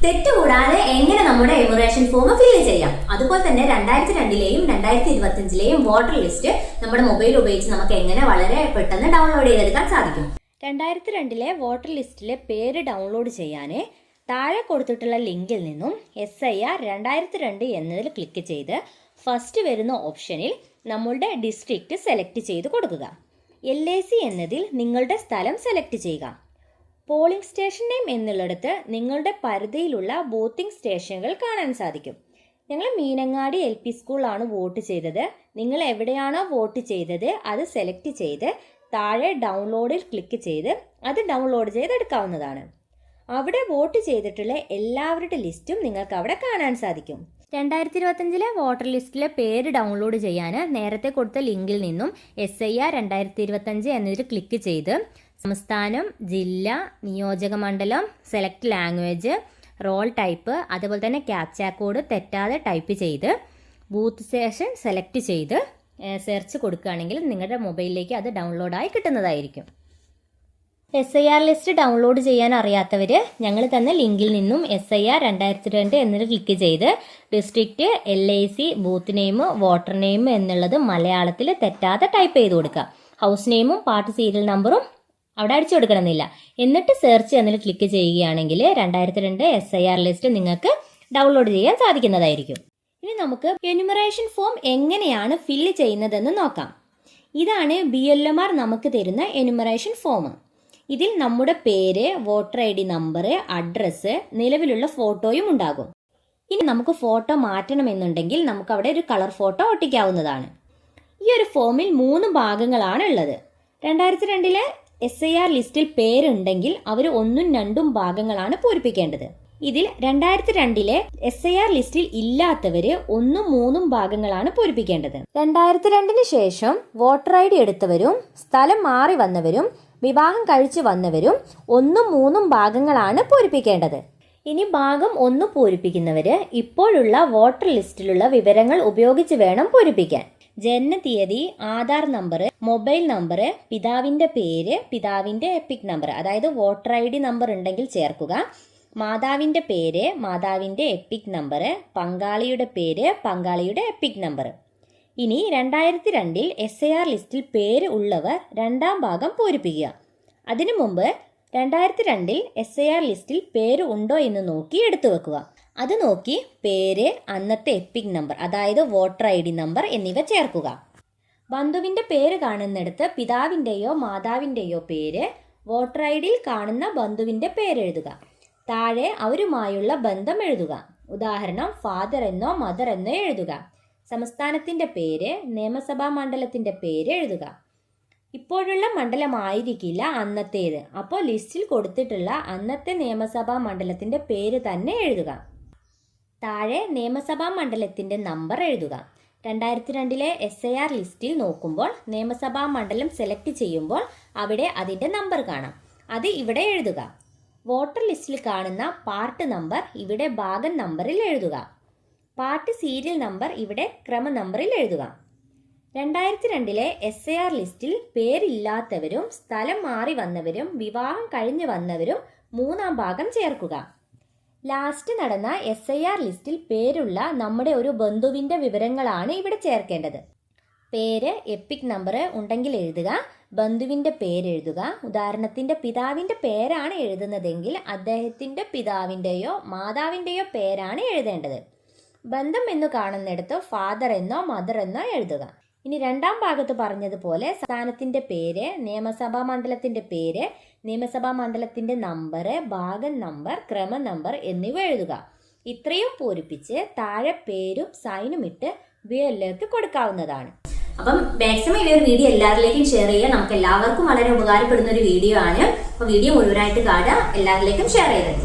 തെറ്റുകൂടാതെ എങ്ങനെ നമ്മുടെ enumeration form fill ചെയ്യാം, അതുപോലെ തന്നെ 2002ലെയും 2025ലെയും വോട്ടർ ലിസ്റ്റ് നമ്മുടെ മൊബൈൽ ഉപയോഗിച്ച് നമുക്ക് എങ്ങനെ വളരെ പെട്ടെന്ന് ഡൗൺലോഡ് ചെയ്തെടുക്കാൻ സാധിക്കും. 2002ലെ വോട്ടർ ലിസ്റ്റിലെ പേര് ഡൗൺലോഡ് ചെയ്യാൻ താഴെ കൊടുത്തിട്ടുള്ള ലിങ്കിൽ നിന്നും SIR 2002 എന്നതിൽ ക്ലിക്ക് ചെയ്ത് ഫസ്റ്റ് വരുന്ന ഓപ്ഷനിൽ നമ്മളുടെ ഡിസ്ട്രിക്റ്റ് സെലക്ട് ചെയ്ത് കൊടുക്കുക. LAC എന്നതിൽ നിങ്ങളുടെ സ്ഥലം സെലക്ട് ചെയ്യുക. പോളിംഗ് സ്റ്റേഷൻ നെയിം എന്നുള്ളിടത്ത് നിങ്ങളുടെ പരിധിയിലുള്ള വോട്ടിംഗ് സ്റ്റേഷനുകൾ കാണാൻ സാധിക്കും. ഞങ്ങൾ മീനങ്ങാടി LP സ്കൂളാണ് വോട്ട് ചെയ്തത്. നിങ്ങൾ എവിടെയാണോ വോട്ട് ചെയ്തത് അത് സെലക്ട് ചെയ്ത് താഴെ ഡൗൺലോഡിൽ ക്ലിക്ക് ചെയ്ത് അത് ഡൗൺലോഡ് ചെയ്തെടുക്കാവുന്നതാണ്. അവിടെ വോട്ട് ചെയ്തിട്ടുള്ള എല്ലാവരുടെ ലിസ്റ്റും നിങ്ങൾക്ക് അവിടെ കാണാൻ സാധിക്കും. 2025ലെ വോട്ടർ ലിസ്റ്റിലെ പേര് ഡൗൺലോഡ് ചെയ്യാൻ നേരത്തെ കൊടുത്ത ലിങ്കിൽ നിന്നും SIR 2025 എന്നതിൽ ക്ലിക്ക് ചെയ്ത് സംസ്ഥാനം, ജില്ല, നിയോജക മണ്ഡലം, സെലക്ട് ലാംഗ്വേജ്, റോൾ ടൈപ്പ്, അതുപോലെ തന്നെ ക്യാപ്ചാ കോഡ് തെറ്റാതെ ടൈപ്പ് ചെയ്ത് ബൂത്ത് സ്റ്റേഷൻ സെലക്ട് ചെയ്ത് സെർച്ച് കൊടുക്കുകയാണെങ്കിൽ നിങ്ങളുടെ മൊബൈലിലേക്ക് അത് ഡൗൺലോഡായി കിട്ടുന്നതായിരിക്കും. SIR ലിസ്റ്റ് ഡൗൺലോഡ് ചെയ്യാൻ അറിയാത്തവർ ഞങ്ങൾ തന്ന ലിങ്കിൽ നിന്നും SIR 2002 എന്നതിൽ ക്ലിക്ക് ചെയ്ത് district, LAC, booth name, voter name എന്നുള്ളത് മലയാളത്തിൽ തെറ്റാതെ ടൈപ്പ് ചെയ്ത് കൊടുക്കുക. ഹൗസ് നെയിമും പാർട്ടി സീരിയൽ നമ്പറും അവിടെ അടിച്ചു കൊടുക്കണമെന്നില്ല. എന്നിട്ട് സെർച്ച് എന്നതിൽ ക്ലിക്ക് ചെയ്യുകയാണെങ്കിൽ 2002 SIR ലിസ്റ്റ് നിങ്ങൾക്ക് ഡൗൺലോഡ് ചെയ്യാൻ സാധിക്കുന്നതായിരിക്കും. ഇനി നമുക്ക് എനുമറേഷൻ ഫോം എങ്ങനെയാണ് ഫില്ല് ചെയ്യുന്നതെന്ന് നോക്കാം. ഇതാണ് BLMR നമുക്ക് തരുന്ന എനുമറേഷൻ ഫോം. ഇതിൽ നമ്മുടെ പേര്, വോട്ടർ ID നമ്പർ, അഡ്രസ്സ്, നിലവിലുള്ള ഫോട്ടോയും ഉണ്ടാകും. ഇനി നമുക്ക് ഫോട്ടോ മാറ്റണമെന്നുണ്ടെങ്കിൽ നമുക്ക് അവിടെ ഒരു കളർ ഫോട്ടോ ഒട്ടിക്കാവുന്നതാണ്. ഈ ഒരു ഫോമിൽ 3 ഭാഗങ്ങളാണ് ഉള്ളത്. 2002ലെ SIR ലിസ്റ്റിൽ പേരുണ്ടെങ്കിൽ അവർ 1ഉം 2ഉം ഭാഗങ്ങളാണ് പൂരിപ്പിക്കേണ്ടത്. ഇതിൽ 2002ലെ SIR ലിസ്റ്റിൽ ഇല്ലാത്തവര് 1ഉം 3ഉം ഭാഗങ്ങളാണ് പൂരിപ്പിക്കേണ്ടത്. 2002 ശേഷം വോട്ടർ ID എടുത്തവരും സ്ഥലം മാറി വന്നവരും വിവാഹം കഴിച്ചു വന്നവരും 1ഉം 3ഉം ഭാഗങ്ങളാണ് പൂരിപ്പിക്കേണ്ടത്. ഇനി ഭാഗം 1 പൂരിപ്പിക്കുന്നവര് ഇപ്പോഴുള്ള വോട്ടർ ലിസ്റ്റിലുള്ള വിവരങ്ങൾ ഉപയോഗിച്ച് വേണം പൂരിപ്പിക്കാൻ. ജനനതീയതി, ആധാർ നമ്പർ, മൊബൈൽ നമ്പർ, പിതാവിന്റെ പേര്, പിതാവിന്റെ എപ്പിക് നമ്പർ, അതായത് വോട്ടർ ID നമ്പർ ഉണ്ടെങ്കിൽ ചേർക്കുക. മാതാവിന്റെ പേര്, മാതാവിന്റെ എപ്പിക് നമ്പർ, പങ്കാളിയുടെ പേര്, പങ്കാളിയുടെ എപ്പിക് നമ്പർ. ഇനി 2002ൽ SIR ലിസ്റ്റിൽ പേര് ഉള്ളവർ 2ാം ഭാഗം പൂരിപ്പിക്കുക. അതിനു മുമ്പ് 2002ൽ SIR ലിസ്റ്റിൽ പേര് ഉണ്ടോ എന്ന് നോക്കി എടുത്തു വെക്കുക. അത് നോക്കി പേര്, അന്നത്തെ എപ്പിക് നമ്പർ അതായത് വോട്ടർ ID നമ്പർ എന്നിവ ചേർക്കുക. ബന്ധുവിന്റെ പേര് കാണുന്നിടത്ത് പിതാവിന്റെയോ മാതാവിന്റെയോ പേര്, വോട്ടർ IDയിൽ കാണുന്ന ബന്ധുവിന്റെ പേര് എഴുതുക. താഴെ അവരുമായുള്ള ബന്ധം എഴുതുക. ഉദാഹരണം ഫാദർ എന്നോ മദർ എന്നോ എഴുതുക. സംസ്ഥാനത്തിന്റെ പേര്, നിയമസഭാ മണ്ഡലത്തിന്റെ പേര് എഴുതുക. ഇപ്പോഴുള്ള മണ്ഡലമായിരിക്കില്ല അന്നത്തേത്, അപ്പോൾ ലിസ്റ്റിൽ കൊടുത്തിട്ടുള്ള അന്നത്തെ നിയമസഭാ മണ്ഡലത്തിന്റെ പേര് തന്നെ എഴുതുക. താഴെ നിയമസഭാ മണ്ഡലത്തിന്റെ നമ്പർ എഴുതുക. 2002ലെ SIR ലിസ്റ്റിൽ നോക്കുമ്പോൾ നിയമസഭാ മണ്ഡലം സെലക്ട് ചെയ്യുമ്പോൾ അവിടെ അതിന്റെ നമ്പർ കാണാം. അത് ഇവിടെ എഴുതുക. വോട്ടർ ലിസ്റ്റിൽ കാണുന്ന പാർട്ട് നമ്പർ ഇവിടെ ഭാഗം നമ്പറിൽ എഴുതുക. പാർട്ടി സീരിയൽ നമ്പർ ഇവിടെ ക്രമ നമ്പറിൽ എഴുതുക. 2002ലെ SIR ലിസ്റ്റിൽ പേരില്ലാത്തവരും സ്ഥലം മാറി വന്നവരും വിവാഹം കഴിഞ്ഞു വന്നവരും 3ാം ഭാഗം ചേർക്കുക. ലാസ്റ്റ് നടന്ന SIR ലിസ്റ്റിൽ പേരുള്ള നമ്മുടെ ഒരു ബന്ധുവിന്റെ വിവരങ്ങളാണ് ഇവിടെ ചേർക്കേണ്ടത്. പേര്, എപ്പിക് നമ്പർ ഉണ്ടെങ്കിൽ എഴുതുക. ബന്ധുവിന്റെ പേര് എഴുതുക. ഉദാഹരണത്തിന്റെ പിതാവിന്റെ പേരാണ് എഴുതുന്നതെങ്കിൽ അദ്ദേഹത്തിന്റെ പിതാവിന്റെയോ മാതാവിന്റെയോ പേരാണ് എഴുതേണ്ടത്. ബന്ധം എന്ന് കാണുന്നിടത്ത് ഫാദർ എന്നോ മദർ എന്നോ എഴുതുക. ഇനി 2ാം ഭാഗത്ത് പറഞ്ഞതുപോലെ സ്ഥാനത്തിന്റെ പേര്, നിയമസഭാ മണ്ഡലത്തിന്റെ പേര്, നിയമസഭാ മണ്ഡലത്തിന്റെ നമ്പർ, ഭാഗം നമ്പർ, ക്രമ നമ്പർ എന്നിവ എഴുതുക. ഇത്രയും പൂരിപ്പിച്ച് താഴെ പേരും സൈനും ഇട്ട് BLMർക്ക് കൊടുക്കാവുന്നതാണ്. അപ്പം മാക്സിമം ഈ ഒരു വീഡിയോ എല്ലാവരിലേക്കും ഷെയർ ചെയ്യുക. നമുക്ക് എല്ലാവർക്കും വളരെ ഉപകാരപ്പെടുന്ന ഒരു വീഡിയോ ആണ്. അപ്പോൾ വീഡിയോ മുഴുവനായിട്ട് കാണുക, എല്ലാവരിലേക്കും ഷെയർ ചെയ്തത്.